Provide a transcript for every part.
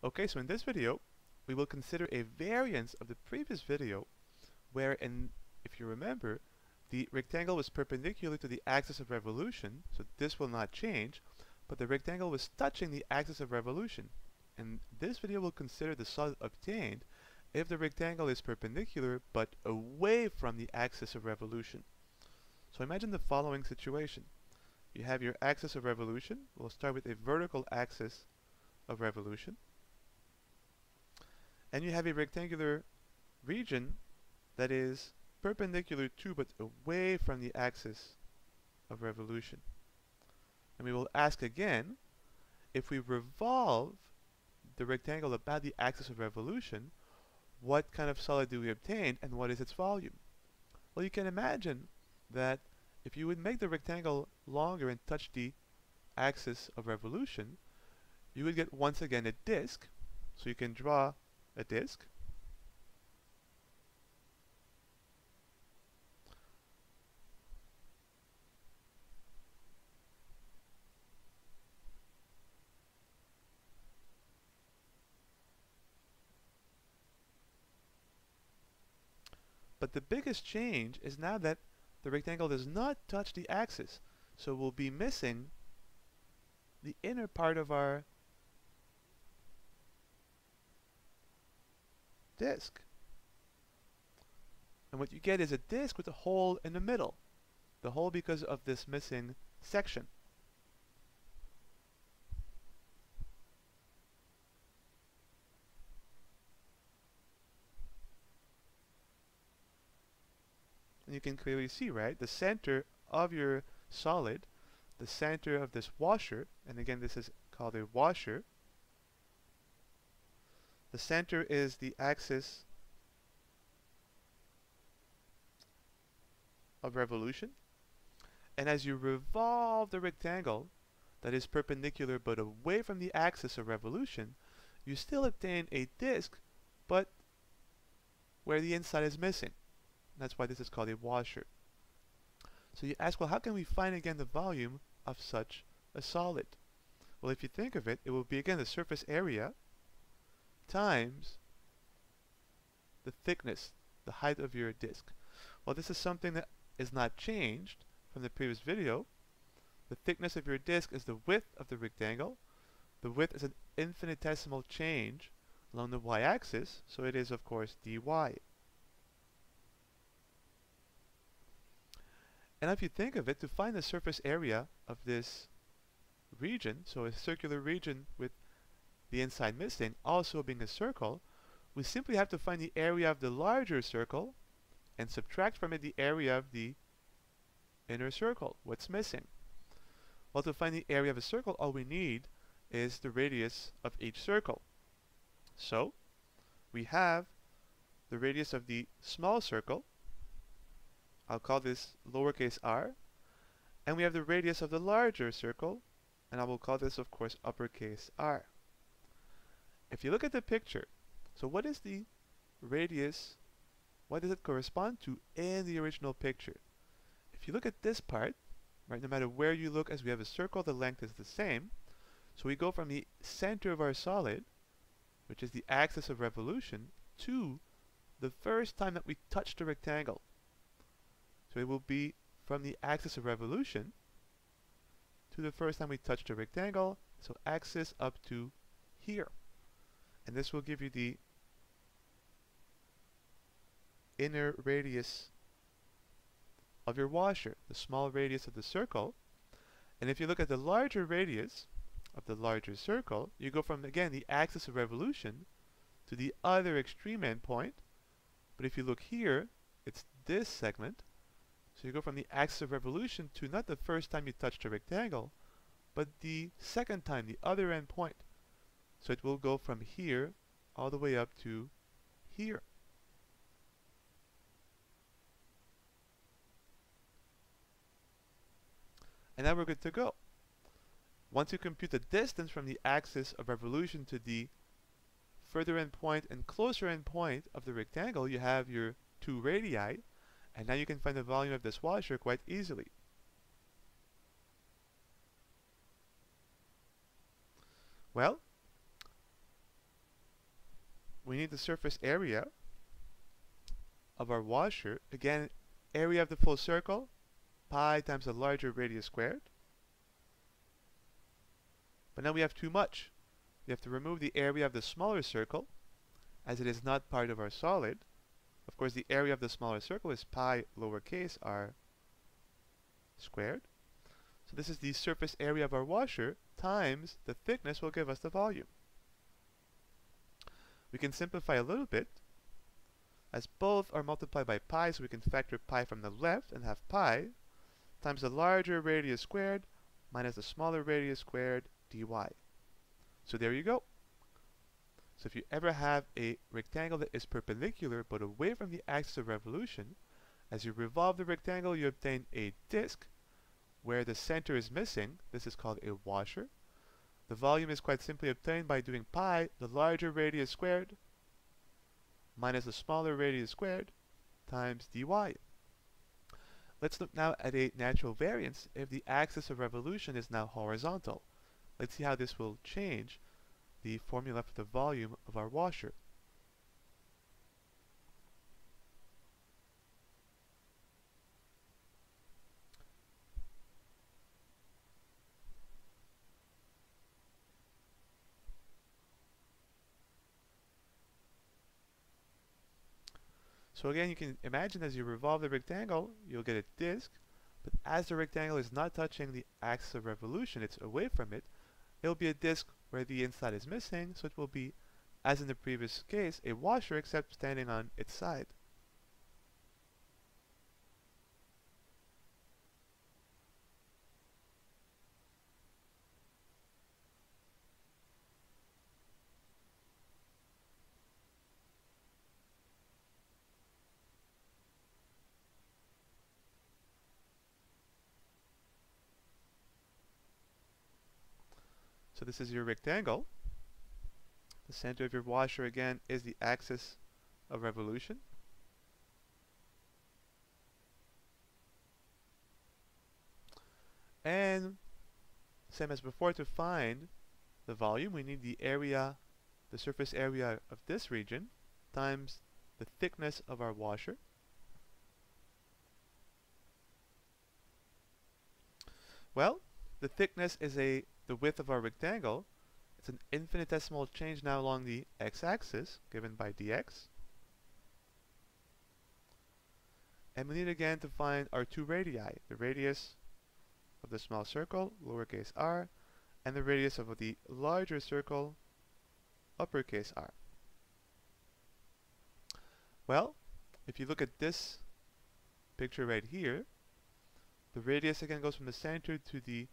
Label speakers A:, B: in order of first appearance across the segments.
A: Okay, so in this video, we will consider a variance of the previous video if you remember, the rectangle was perpendicular to the axis of revolution, so this will not change, but the rectangle was touching the axis of revolution. And this video will consider the solid obtained if the rectangle is perpendicular but away from the axis of revolution. So imagine the following situation. You have your axis of revolution. We'll start with a vertical axis of revolution. And you have a rectangular region that is perpendicular to but away from the axis of revolution. And we will ask again, if we revolve the rectangle about the axis of revolution, what kind of solid do we obtain and what is its volume? Well, you can imagine that if you would make the rectangle longer and touch the axis of revolution, you would get once again a disk. So you can draw a disk. But the biggest change is now that the rectangle does not touch the axis, so we'll be missing the inner part of our disk. And what you get is a disk with a hole in the middle. The hole because of this missing section. And you can clearly see, right, the center of your solid, the center of this washer, and again this is called a washer. The center is the axis of revolution. And as you revolve the rectangle that is perpendicular but away from the axis of revolution, you still obtain a disk, but where the inside is missing. That's why this is called a washer. So you ask, well, how can we find again the volume of such a solid? Well, if you think of it, it will be again the surface area times the thickness, the height of your disk. Well, this is something that is not changed from the previous video. The thickness of your disk is the width of the rectangle. The width is an infinitesimal change along the y-axis, so it is of course dy. And if you think of it, to find the surface area of this region, so a circular region with the inside missing, also being a circle, we simply have to find the area of the larger circle and subtract from it the area of the inner circle, what's missing. Well, to find the area of a circle, all we need is the radius of each circle. So, we have the radius of the small circle, I'll call this lowercase r, and we have the radius of the larger circle, and I will call this, of course, uppercase r. If you look at the picture, so what is the radius, what does it correspond to in the original picture? If you look at this part, right, no matter where you look, as we have a circle, the length is the same. So we go from the center of our solid, which is the axis of revolution, to the first time that we touch the rectangle. So it will be from the axis of revolution to the first time we touch the rectangle, so axis up to here. And this will give you the inner radius of your washer, the small radius of the circle. And if you look at the larger radius of the larger circle, you go from, again, the axis of revolution to the other extreme endpoint. But if you look here, it's this segment. So you go from the axis of revolution to not the first time you touch the rectangle, but the second time, the other endpoint. So it will go from here all the way up to here. And now we're good to go. Once you compute the distance from the axis of revolution to the further endpoint and closer endpoint of the rectangle, you have your two radii, and now you can find the volume of this washer quite easily. Well, we need the surface area of our washer. Again, area of the full circle, pi times the larger radius squared. But now we have too much. We have to remove the area of the smaller circle, as it is not part of our solid. Of course, the area of the smaller circle is pi lowercase r squared. So this is the surface area of our washer times the thickness will give us the volume. We can simplify a little bit, as both are multiplied by pi, so we can factor pi from the left and have pi times the larger radius squared minus the smaller radius squared dy. So there you go. So if you ever have a rectangle that is perpendicular but away from the axis of revolution, as you revolve the rectangle you obtain a disk where the center is missing. This is called a washer. The volume is quite simply obtained by doing pi, the larger radius squared, minus the smaller radius squared, times dy. Let's look now at a natural variance if the axis of revolution is now horizontal. Let's see how this will change the formula for the volume of our washer. So again, you can imagine as you revolve the rectangle, you'll get a disk, but as the rectangle is not touching the axis of revolution, it's away from it, it'll be a disk where the inside is missing, so it will be, as in the previous case, a washer except standing on its side. So this is your rectangle. The center of your washer again is the axis of revolution. And same as before, to find the volume we need the area, the surface area of this region times the thickness of our washer. Well, the thickness is the width of our rectangle. It's an infinitesimal change now along the x-axis, given by dx. And we need again to find our two radii, the radius of the small circle, lowercase r, and the radius of the larger circle, uppercase r. Well, if you look at this picture right here, the radius again goes from the center to the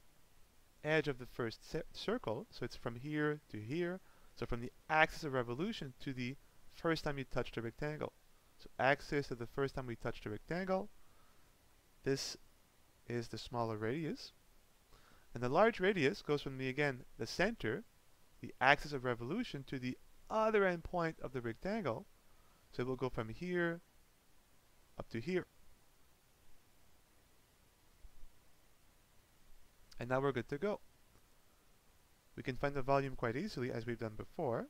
A: edge of the first circle, so it's from here to here, so from the axis of revolution to the first time you touch the rectangle. So axis to the first time we touch the rectangle, this is the smaller radius, and the large radius goes from the center, the axis of revolution, to the other end point of the rectangle, so it will go from here up to here. And now we're good to go. We can find the volume quite easily, as we've done before.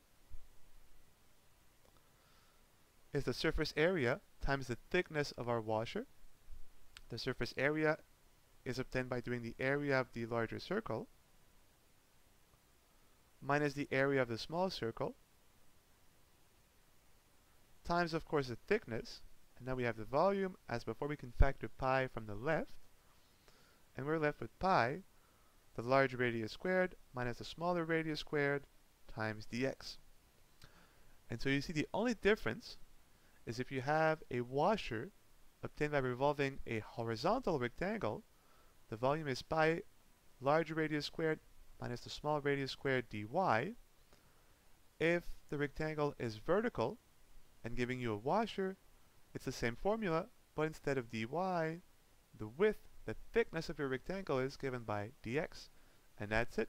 A: Is the surface area times the thickness of our washer. The surface area is obtained by doing the area of the larger circle minus the area of the small circle times, of course, the thickness. And now we have the volume. As before, we can factor pi from the left, and we're left with pi, the large radius squared minus the smaller radius squared times dx. And so you see the only difference is if you have a washer obtained by revolving a horizontal rectangle, the volume is pi large radius squared minus the small radius squared dy. If the rectangle is vertical and giving you a washer, it's the same formula, but instead of dy, the width, the thickness of your rectangle is given by dx. And that's it.